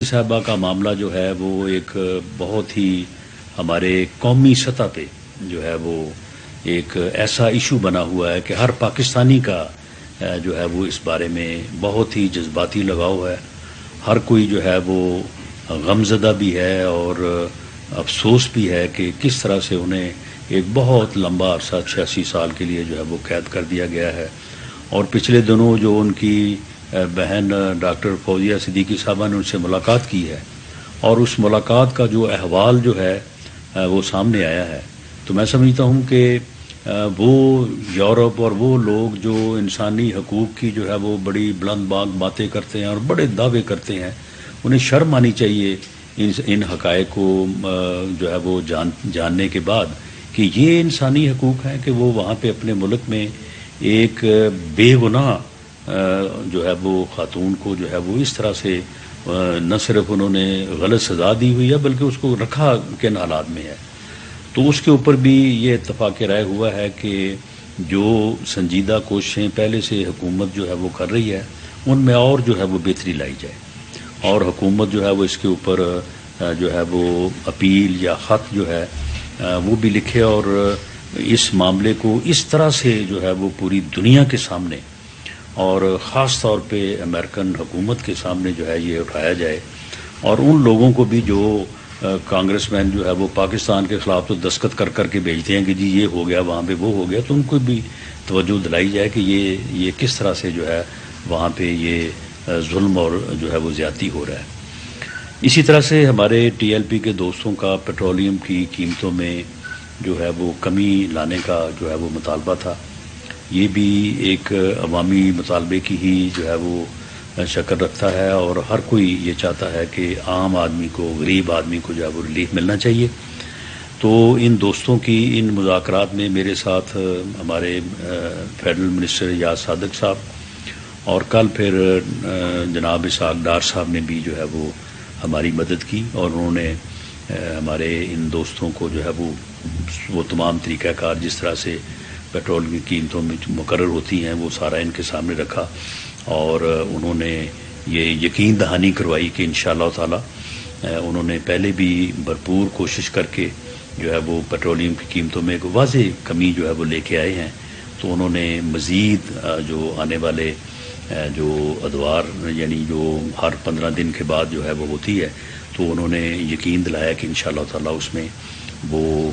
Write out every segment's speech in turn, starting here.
صاحبہ کا معاملہ جو ہے وہ ایک بہت ہی ہمارے قومی سطح پہ جو ہے وہ ایک ایسا ایشو بنا ہوا ہے کہ ہر پاکستانی کا جو ہے وہ اس بارے میں بہت ہی جذباتی لگاؤ ہے. ہر کوئی جو ہے وہ غمزدہ بھی ہے اور افسوس بھی ہے کہ کس طرح سے انہیں ایک بہت لمبا عرصہ 86 سال کے لیے جو ہے وہ قید کر دیا گیا ہے. اور پچھلے دنوں جو ان کی بہن ڈاکٹر فوزیہ صدیقی صاحبہ نے ان سے ملاقات کی ہے اور اس ملاقات کا جو احوال جو ہے وہ سامنے آیا ہے، تو میں سمجھتا ہوں کہ وہ یورپ اور وہ لوگ جو انسانی حقوق کی جو ہے وہ بڑی بلند باتیں کرتے ہیں اور بڑے دعوے کرتے ہیں، انہیں شرم آنی چاہیے ان حقائق کو جو ہے وہ جاننے کے بعد کہ یہ انسانی حقوق ہیں کہ وہ وہاں پہ اپنے ملک میں ایک بے گناہ جو ہے وہ خاتون کو جو ہے وہ اس طرح سے نہ صرف انہوں نے غلط سزا دی ہوئی ہے بلکہ اس کو رکھا کن حالات میں ہے. تو اس کے اوپر بھی یہ اتفاق رائے ہوا ہے کہ جو سنجیدہ کوششیں پہلے سے حکومت جو ہے وہ کر رہی ہے ان میں اور جو ہے وہ بہتری لائی جائے اور حکومت جو ہے وہ اس کے اوپر جو ہے وہ اپیل یا خط جو ہے وہ بھی لکھے اور اس معاملے کو اس طرح سے جو ہے وہ پوری دنیا کے سامنے اور خاص طور پہ امریکن حکومت کے سامنے جو ہے یہ اٹھایا جائے. اور ان لوگوں کو بھی جو کانگریس مین جو ہے وہ پاکستان کے خلاف تو دستخط کر کے بھیجتے ہیں کہ جی یہ ہو گیا وہاں پہ وہ ہو گیا، تو ان کو بھی توجہ دلائی جائے کہ یہ کس طرح سے جو ہے وہاں پہ یہ ظلم اور جو ہے وہ زیادتی ہو رہا ہے. اسی طرح سے ہمارے ٹی ایل پی کے دوستوں کا پیٹرولیم کی قیمتوں میں جو ہے وہ کمی لانے کا جو ہے وہ مطالبہ تھا. یہ بھی ایک عوامی مطالبے کی ہی جو ہے وہ شکل رکھتا ہے اور ہر کوئی یہ چاہتا ہے کہ عام آدمی کو، غریب آدمی کو جو ہے وہ ریلیف ملنا چاہیے. تو ان دوستوں کی ان مذاکرات میں میرے ساتھ ہمارے فیڈرل منسٹر یاز صادق صاحب اور کل پھر جناب اسحاق ڈار صاحب نے بھی جو ہے وہ ہماری مدد کی اور انہوں نے ہمارے ان دوستوں کو جو ہے وہ تمام طریقہ کار جس طرح سے پیٹرول کی قیمتوں میں مقرر ہوتی ہیں وہ سارا ان کے سامنے رکھا اور انہوں نے یہ یقین دہانی کروائی کہ انشاءاللہ تعالی انہوں نے پہلے بھی بھرپور کوشش کر کے جو ہے وہ پیٹرولیم کی قیمتوں میں ایک واضح کمی جو ہے وہ لے کے آئے ہیں. تو انہوں نے مزید جو آنے والے جو ادوار یعنی جو ہر 15 دن کے بعد جو ہے وہ ہوتی ہے تو انہوں نے یقین دلایا کہ انشاءاللہ تعالی اس میں وہ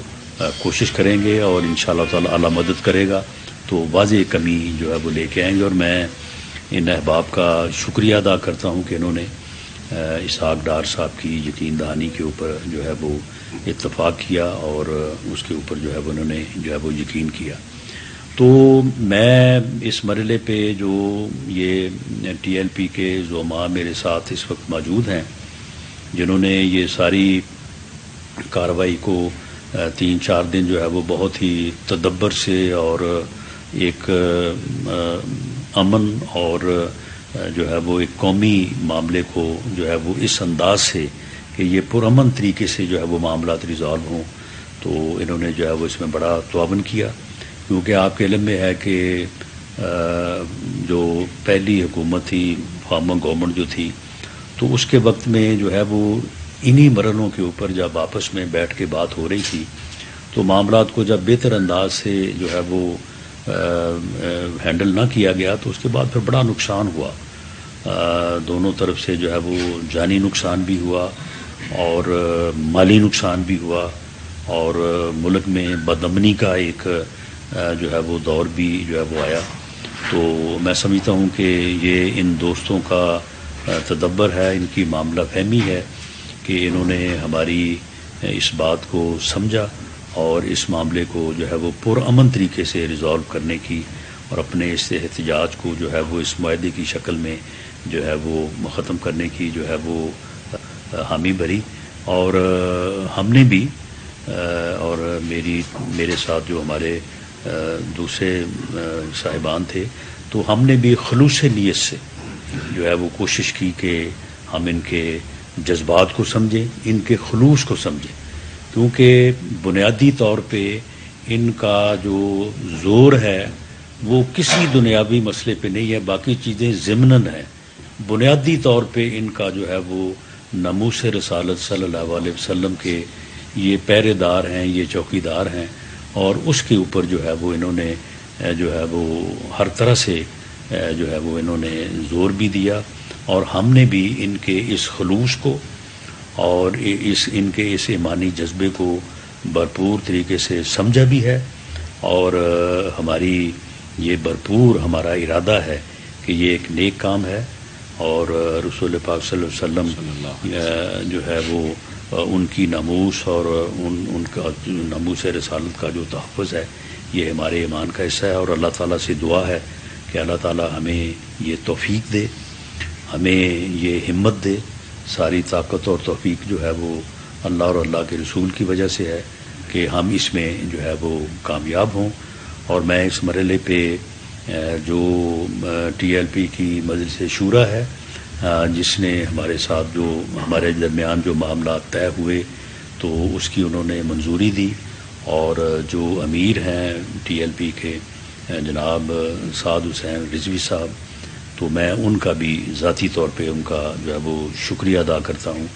کوشش کریں گے اور انشاءاللہ تعالی اللہ مدد کرے گا تو واضح کمی جو ہے وہ لے کے آئیں گے. اور میں ان احباب کا شکریہ ادا کرتا ہوں کہ انہوں نے اسحاق ڈار صاحب کی یقین دہانی کے اوپر جو ہے وہ اتفاق کیا اور اس کے اوپر جو ہے وہ انہوں نے جو ہے وہ یقین کیا. تو میں اس مرحلے پہ جو یہ ٹی ایل پی کے زعماء میرے ساتھ اس وقت موجود ہیں جنہوں نے یہ ساری کارروائی کو 3-4 دن جو ہے وہ بہت ہی تدبر سے اور ایک امن اور جو ہے وہ ایک قومی معاملے کو جو ہے وہ اس انداز سے کہ یہ پرامن طریقے سے جو ہے وہ معاملات ریزالو ہوں، تو انہوں نے جو ہے وہ اس میں بڑا تعاون کیا. کیونکہ آپ کے علم میں ہے کہ جو پہلی حکومت تھی فارمر گورنمنٹ جو تھی تو اس کے وقت میں جو ہے وہ انہی مرحلوں کے اوپر جب آپس میں بیٹھ کے بات ہو رہی تھی تو معاملات کو جب بہتر انداز سے جو ہے وہ ہینڈل نہ کیا گیا تو اس کے بعد پھر بڑا نقصان ہوا. دونوں طرف سے جو ہے وہ جانی نقصان بھی ہوا اور مالی نقصان بھی ہوا اور ملک میں بدامنی کا ایک جو ہے وہ دور بھی جو ہے وہ آیا. تو میں سمجھتا ہوں کہ یہ ان دوستوں کا تدبر ہے، ان کی معاملہ فہمی ہے کہ انہوں نے ہماری اس بات کو سمجھا اور اس معاملے کو جو ہے وہ پرامن طریقے سے ریزالو کرنے کی اور اپنے اس احتجاج کو جو ہے وہ اس معاہدے کی شکل میں جو ہے وہ ختم کرنے کی جو ہے وہ حامی بھری. اور ہم نے بھی اور میرے ساتھ جو ہمارے دوسرے صاحبان تھے تو ہم نے بھی خلوص نیت سے جو ہے وہ کوشش کی کہ ہم ان کے جذبات کو سمجھیں، ان کے خلوص کو سمجھیں، کیونکہ بنیادی طور پہ ان کا جو زور ہے وہ کسی دنیاوی مسئلے پہ نہیں ہے، باقی چیزیں ضمناً ہیں. بنیادی طور پہ ان کا جو ہے وہ ناموس رسالت صلی اللہ علیہ وسلم کے یہ پہرے دار ہیں، یہ چوکی دار ہیں، اور اس کے اوپر جو ہے وہ انہوں نے جو ہے وہ ہر طرح سے جو ہے وہ انہوں نے زور بھی دیا، اور ہم نے بھی ان کے اس خلوص کو اور ان کے اس ایمانی جذبے کو بھرپور طریقے سے سمجھا بھی ہے، اور ہماری یہ بھرپور ہمارا ارادہ ہے کہ یہ ایک نیک کام ہے، اور رسول پاک صلی اللہ علیہ وسلم جو ہے وہ ان کی ناموس اور ان کا ناموس رسالت کا جو تحفظ ہے یہ ہمارے ایمان کا حصہ ہے، اور اللہ تعالیٰ سے دعا ہے کہ اللہ تعالیٰ ہمیں یہ توفیق دے، ہمیں یہ ہمت دے۔ ساری طاقت اور توفیق جو ہے وہ اللہ اور اللہ کے رسول کی وجہ سے ہے کہ ہم اس میں جو ہے وہ کامیاب ہوں۔ اور میں اس مرحلے پہ جو ٹی ایل پی کی مجلس شورا ہے جس نے ہمارے ساتھ جو ہمارے درمیان جو معاملات طے ہوئے تو اس کی انہوں نے منظوری دی، اور جو امیر ہیں ٹی ایل پی کے جناب سعد حسین رضوی صاحب، تو میں ان کا بھی ذاتی طور پہ ان کا جو ہے وہ شکریہ ادا کرتا ہوں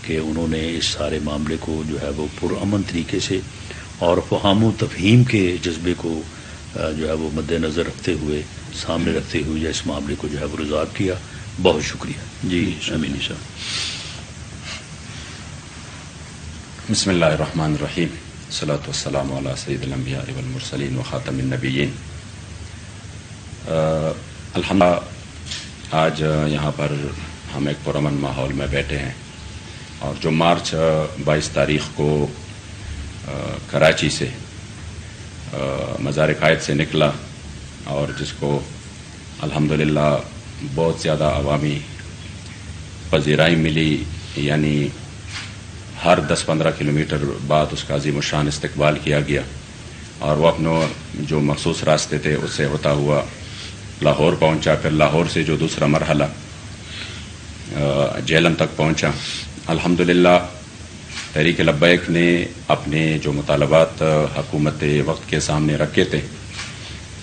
کہ انہوں نے اس سارے معاملے کو جو ہے وہ پرامن طریقے سے اور فہم و تفہیم کے جذبے کو جو ہے وہ مد نظر رکھتے ہوئے سامنے رکھتے ہوئے اس معاملے کو جو ہے وہ ریزالو کیا۔ بہت شکریہ جی امینی صاحب۔ بسم اللہ الرحمن الرحیم، الصلاۃ والسلام علی سید الانبیاء والمرسلین وخاتم النبیین۔ الحمدللہ آج یہاں پر ہم ایک پرامن ماحول میں بیٹھے ہیں، اور جو مارچ 22 تاریخ کو کراچی سے مزار قائد سے نکلا، اور جس کو الحمدللہ بہت زیادہ عوامی پذیرائی ملی، یعنی ہر 10-15 کلومیٹر بعد اس کا عظیم الشان استقبال کیا گیا، اور وہ اپنے جو مخصوص راستے تھے اس سے ہوتا ہوا لاہور پہنچا، پھر لاہور سے جو دوسرا مرحلہ جہلم تک پہنچا۔ الحمدللہ تحریک لبیک نے اپنے جو مطالبات حکومت وقت کے سامنے رکھے تھے،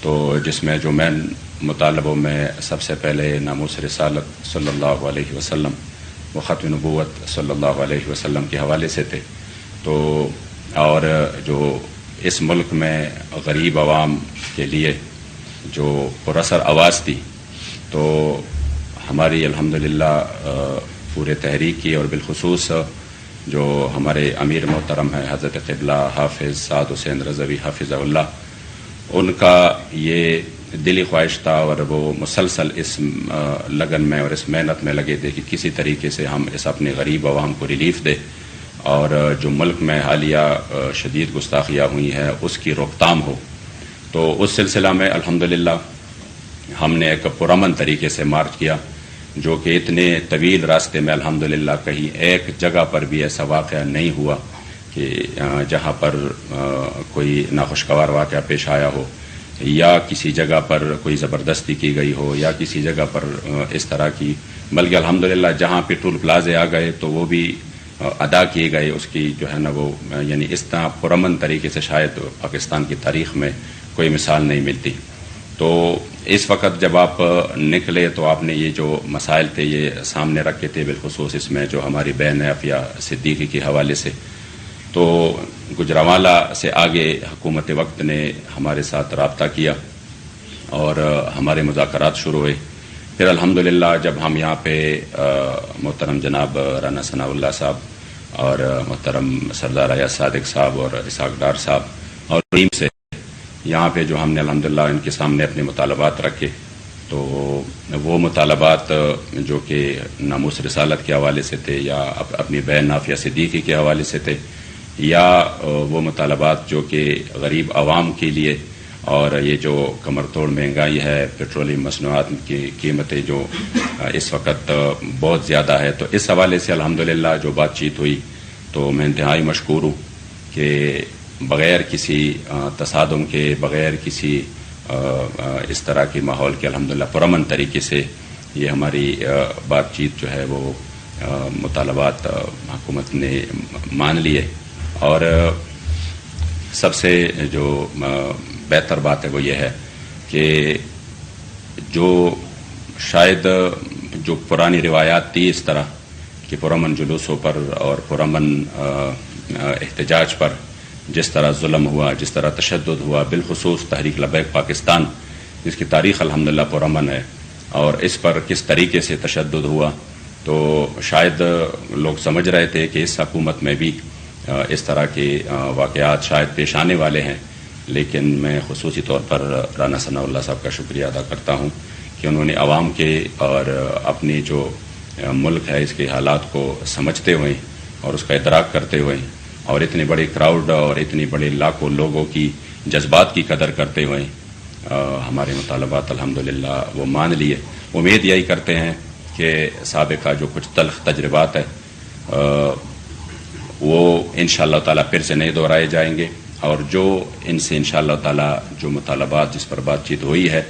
تو جس میں جو مین مطالبوں میں سب سے پہلے ناموس رسالت صلی اللہ علیہ وسلم و ختم نبوت صلی اللہ علیہ وسلم کے حوالے سے تھے، تو اور جو اس ملک میں غریب عوام کے لیے جو پراثر آواز تھی، تو ہماری الحمدللہ پورے تحریک کی، اور بالخصوص جو ہمارے امیر محترم ہیں حضرت قبلہ حافظ سعد حسین رضوی حافظہ اللہ، ان کا یہ دلی خواہش تھا، اور وہ مسلسل اس لگن میں اور اس محنت میں لگے تھے کہ کسی طریقے سے ہم اس اپنے غریب عوام کو ریلیف دیں، اور جو ملک میں حالیہ شدید گستاخیاں ہوئی ہیں اس کی روک تھام ہو۔ تو اس سلسلہ میں الحمدللہ ہم نے ایک پرامن طریقے سے مارچ کیا، جو کہ اتنے طویل راستے میں الحمدللہ کہیں ایک جگہ پر بھی ایسا واقعہ نہیں ہوا کہ جہاں پر کوئی ناخوشگوار واقعہ پیش آیا ہو، یا کسی جگہ پر کوئی زبردستی کی گئی ہو، یا کسی جگہ پر اس طرح کی، بلکہ الحمدللہ جہاں پہ ٹول پلازے آ گئے تو وہ بھی ادا کیے گئے، اس کی جو ہے نا وہ یعنی اس طرح پرامن طریقے سے شاید پاکستان کی تاریخ میں کوئی مثال نہیں ملتی۔ تو اس وقت جب آپ نکلے تو آپ نے یہ جو مسائل تھے یہ سامنے رکھے تھے، بالخصوص اس میں جو ہماری بہن عافیہ صدیقی کے حوالے سے۔ تو گجرانوالہ سے آگے حکومت وقت نے ہمارے ساتھ رابطہ کیا، اور ہمارے مذاکرات شروع ہوئے۔ پھر الحمدللہ جب ہم یہاں پہ محترم جناب رانا ثناء اللہ صاحب اور محترم سردار ایاز صادق صاحب اور اسحاق ڈار صاحب اور ٹیم سے یہاں پہ جو ہم نے الحمدللہ ان کے سامنے اپنے مطالبات رکھے، تو وہ مطالبات جو کہ ناموس رسالت کے حوالے سے تھے، یا اپنی بہن عافیہ صدیقی کے حوالے سے تھے، یا وہ مطالبات جو کہ غریب عوام کے لیے، اور یہ جو کمر توڑ مہنگائی ہے، پیٹرولیم مصنوعات کی قیمتیں جو اس وقت بہت زیادہ ہے، تو اس حوالے سے الحمدللہ جو بات چیت ہوئی تو میں انتہائی مشکور ہوں کہ بغیر کسی تصادم کے، بغیر کسی اس طرح کے ماحول کے الحمدللہ پرامن طریقے سے یہ ہماری بات چیت جو ہے وہ مطالبات حکومت نے مان لیے۔ اور سب سے جو بہتر بات ہے وہ یہ ہے کہ جو شاید جو پرانی روایات تھی اس طرح کہ پرامن جلوسوں پر اور پرامن احتجاج پر جس طرح ظلم ہوا، جس طرح تشدد ہوا، بالخصوص تحریک لبیک پاکستان جس کی تاریخ الحمدللہ پرامن ہے، اور اس پر کس طریقے سے تشدد ہوا، تو شاید لوگ سمجھ رہے تھے کہ اس حکومت میں بھی اس طرح کے واقعات شاید پیش آنے والے ہیں، لیکن میں خصوصی طور پر رانا ثناء اللہ صاحب کا شکریہ ادا کرتا ہوں کہ انہوں نے عوام کے اور اپنی جو ملک ہے اس کے حالات کو سمجھتے ہوئے اور اس کا ادراک کرتے ہوئے اور اتنے بڑے کراؤڈ اور اتنی بڑے لاکھوں لوگوں کی جذبات کی قدر کرتے ہوئے ہمارے مطالبات الحمدللہ وہ مان لیے. امید یہی کرتے ہیں کہ سابقہ جو کچھ تلخ تجربات ہیں وہ انشاءاللہ تعالی پھر سے نہیں دہرائے جائیں گے، اور جو ان سے انشاءاللہ تعالی جو مطالبات جس پر بات چیت ہوئی ہے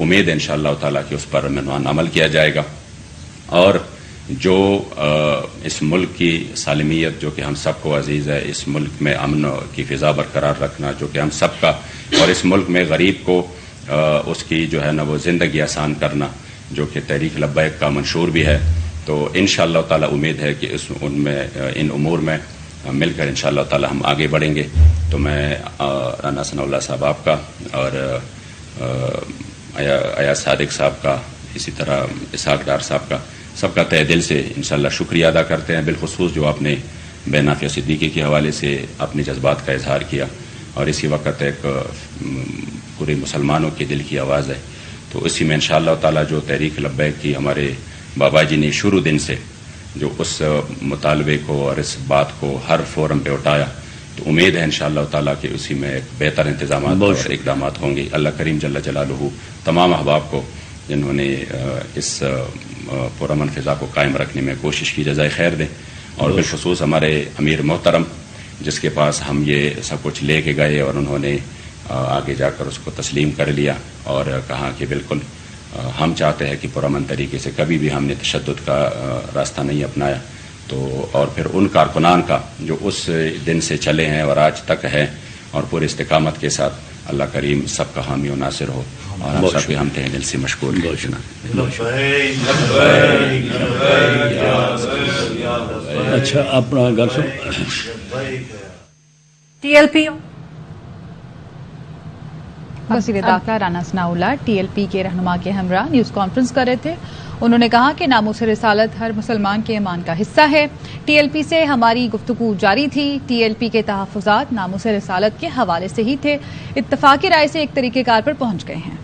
امید ہے انشاءاللہ تعالی کہ اس پر منوان عمل کیا جائے گا، اور جو اس ملک کی سالمیت جو کہ ہم سب کو عزیز ہے، اس ملک میں امن کی فضا برقرار رکھنا جو کہ ہم سب کا، اور اس ملک میں غریب کو اس کی جو ہے نا وہ زندگی آسان کرنا جو کہ تحریک لبیک کا منشور بھی ہے، تو انشاءاللہ تعالی امید ہے کہ ان امور میں مل کر انشاءاللہ تعالی ہم آگے بڑھیں گے. تو میں رانا ثناء اللہ صاحب آپ کا اور ایاز صادق صاحب کا، اسی طرح اسحاق ڈار صاحب کا، سب کا تہ دل سے انشاءاللہ شکریہ ادا کرتے ہیں، بالخصوص جو آپ نے بے نافیہ صدیقی کے حوالے سے اپنے جذبات کا اظہار کیا، اور اسی وقت ایک پورے مسلمانوں کے دل کی آواز ہے. تو اسی میں انشاءاللہ تعالی جو تحریک لبیک کی ہمارے بابا جی نے شروع دن سے جو اس مطالبے کو اور اس بات کو ہر فورم پہ اٹھایا، تو امید ہے انشاءاللہ تعالی کہ اسی میں ایک بہتر انتظامات اور اقدامات ہوں گے. اللہ کریم جل جلالہ تمام احباب کو جنہوں نے اس پرامن فضا کو قائم رکھنے میں کوشش کی جزائے خیر دیں، اور بالخصوص ہمارے امیر محترم جس کے پاس ہم یہ سب کچھ لے کے گئے اور انہوں نے آگے جا کر اس کو تسلیم کر لیا اور کہا کہ بالکل ہم چاہتے ہیں کہ پرامن طریقے سے کبھی بھی ہم نے تشدد کا راستہ نہیں اپنایا. تو اور پھر ان کارکنان کا جو اس دن سے چلے ہیں اور آج تک ہے اور پورے استقامت کے ساتھ، اللہ کریم سب کا حامی و ناصر ہو، اور ہم سب کے ہم تہ دل سے مشکور ہیں. اچھا اپنا گل سن. ٹی ایل پی وزیر داخلہ رانا ثناء اللہ ٹی ایل پی کے رہنما کے ہمراہ نیوز کانفرنس کر رہے تھے. انہوں نے کہا کہ ناموس رسالت ہر مسلمان کے ایمان کا حصہ ہے. ٹی ایل پی سے ہماری گفتگو جاری تھی. ٹی ایل پی کے تحفظات ناموس رسالت کے حوالے سے ہی تھے. اتفاقی رائے سے ایک طریقہ کار پر پہنچ گئے ہیں.